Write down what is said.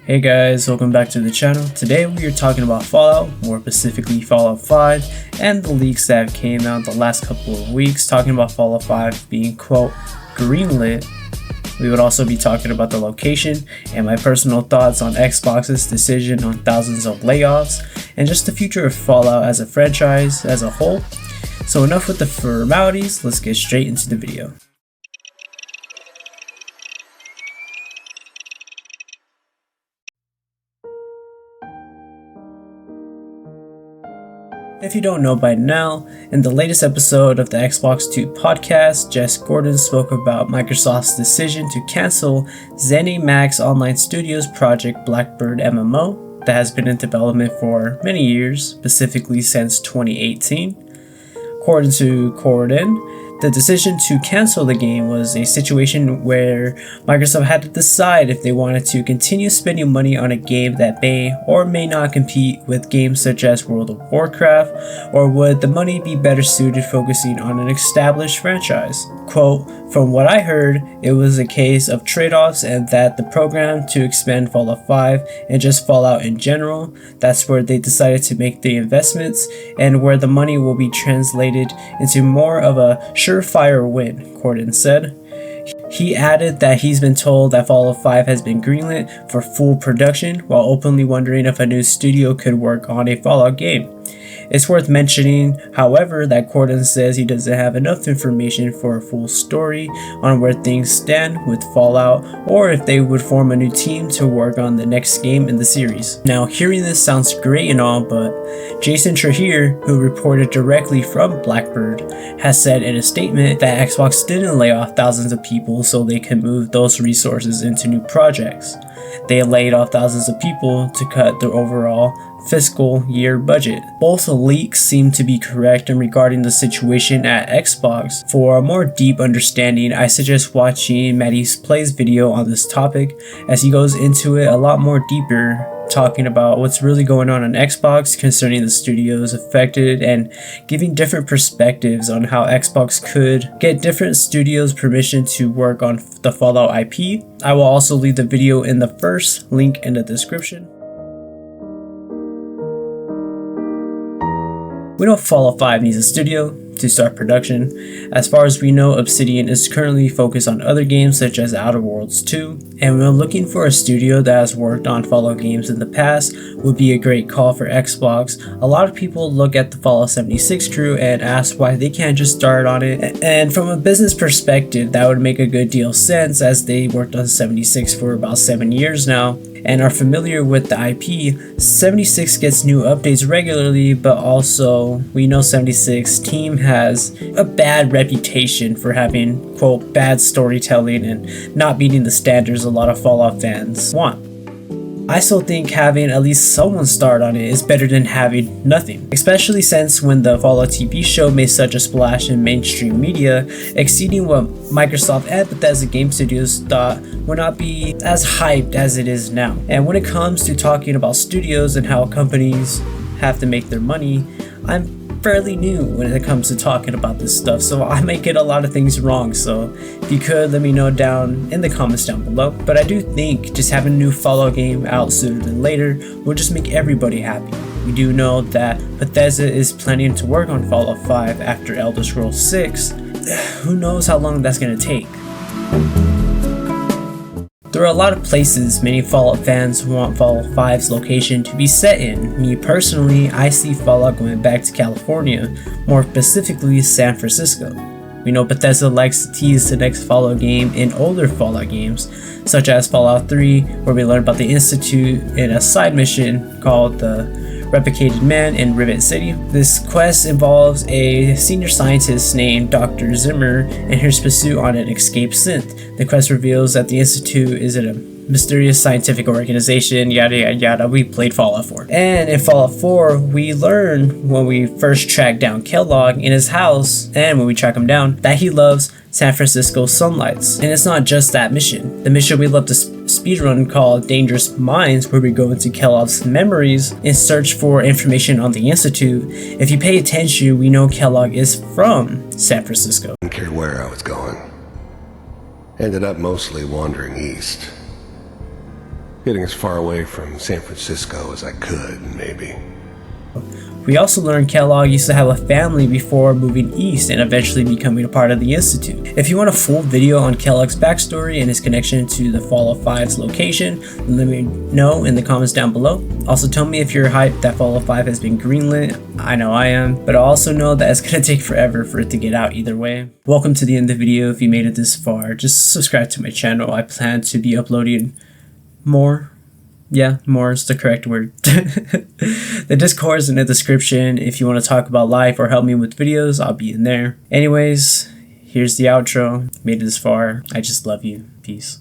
Hey guys, welcome back to the channel. Today we are talking about Fallout, more specifically Fallout 5, and the leaks that came out the last couple of weeks, talking about Fallout 5 being, quote, greenlit. We would also be talking about the location and my personal thoughts on Xbox's decision on thousands of layoffs, and just the future of Fallout as a franchise as a whole. So enough with the formalities, let's get straight into the video. If you don't know by now, in the latest episode of the Xbox 2 podcast, Jess Gordon spoke about Microsoft's decision to cancel ZeniMax Online Studios' project Blackbird MMO that has been in development for many years, specifically since 2018. According to Gordon, the decision to cancel the game was a situation where Microsoft had to decide if they wanted to continue spending money on a game that may or may not compete with games such as World of Warcraft, or would the money be better suited focusing on an established franchise. Quote, "From what I heard, it was a case of trade-offs and that the program to expand Fallout 5 and just Fallout in general, that's where they decided to make the investments and where the money will be translated into more of a surefire win," Gordon said. He added that he's been told that Fallout 5 has been greenlit for full production, while openly wondering if a new studio could work on a Fallout game. It's worth mentioning, however, that Gordon says he doesn't have enough information for a full story on where things stand with Fallout, or if they would form a new team to work on the next game in the series. Now, hearing this sounds great and all, but Jason Schreier, who reported directly from Blackbird, has said in a statement that Xbox didn't lay off thousands of people so they could move those resources into new projects. They laid off thousands of people to cut their overall fiscal year budget. Both leaks seem to be correct in regarding the situation at Xbox. For a more deep understanding, I suggest watching Matty's Plays video on this topic, as he goes into it a lot more deeper, talking about what's really going on Xbox concerning the studios affected and giving different perspectives on how Xbox could get different studios permission to work on the Fallout IP. I will also leave the video in the first link in the description. We know Fallout 5 needs a studio to start production. As far as we know, Obsidian is currently focused on other games such as Outer Worlds 2, and when looking for a studio that has worked on Fallout games in the past would be a great call for Xbox. A lot of people look at the Fallout 76 crew and ask why they can't just start on it, and from a business perspective that would make a good deal of sense, as they worked on 76 for about 7 years now and are familiar with the IP. 76 gets new updates regularly, but also we know 76 team has a bad reputation for having, quote, bad storytelling and not meeting the standards a lot of Fallout fans want. I still think having at least someone start on it is better than having nothing, especially since when the Fallout TV show made such a splash in mainstream media, exceeding what Microsoft and Bethesda game studios thought would not be as hyped as it is now. And when it comes to talking about studios and how companies have to make their money, I'm fairly new when it comes to talking about this stuff, so I might get a lot of things wrong, so if you could let me know down in the comments down below. But I do think just having a new Fallout game out sooner than later will just make everybody happy. We do know that Bethesda is planning to work on Fallout 5 after Elder Scrolls 6. Who knows how long that's gonna take. There are a lot of places many Fallout fans want Fallout 5's location to be set in. Me personally, I see Fallout going back to California, more specifically San Francisco. We know Bethesda likes to tease the next Fallout game in older Fallout games, such as Fallout 3, where we learn about the Institute in a side mission called the Replicated Man in Rivet City. This quest involves a senior scientist named Dr. Zimmer and his pursuit on an escaped synth. The quest reveals that the Institute is a mysterious scientific organization, yada yada yada. We played Fallout 4. And in Fallout 4, we learn when we first track down Kellogg in his house, and when we track him down, that he loves San Francisco sunlights. And it's not just that mission. The mission we love to speedrun called Dangerous Minds, where we go into Kellogg's memories and search for information on the Institute. If you pay attention, we know Kellogg is from San Francisco. Didn't care where I was going. Ended up mostly wandering east. Getting as far away from San Francisco as I could, maybe. We also learned Kellogg used to have a family before moving east and eventually becoming a part of the Institute. If you want a full video on Kellogg's backstory and his connection to the Fallout 5's location, then let me know in the comments down below. Also tell me if you're hyped that Fallout 5 has been greenlit. I know I am, but I also know that it's gonna take forever for it to get out either way. Welcome to the end of the video. If you made it this far, just subscribe to my channel. I plan to be uploading more. Yeah, more is the correct word. The Discord is in the description. If you want to talk about life or help me with videos, I'll be in there. Anyways, here's the outro. Made it this far. I just love you. Peace.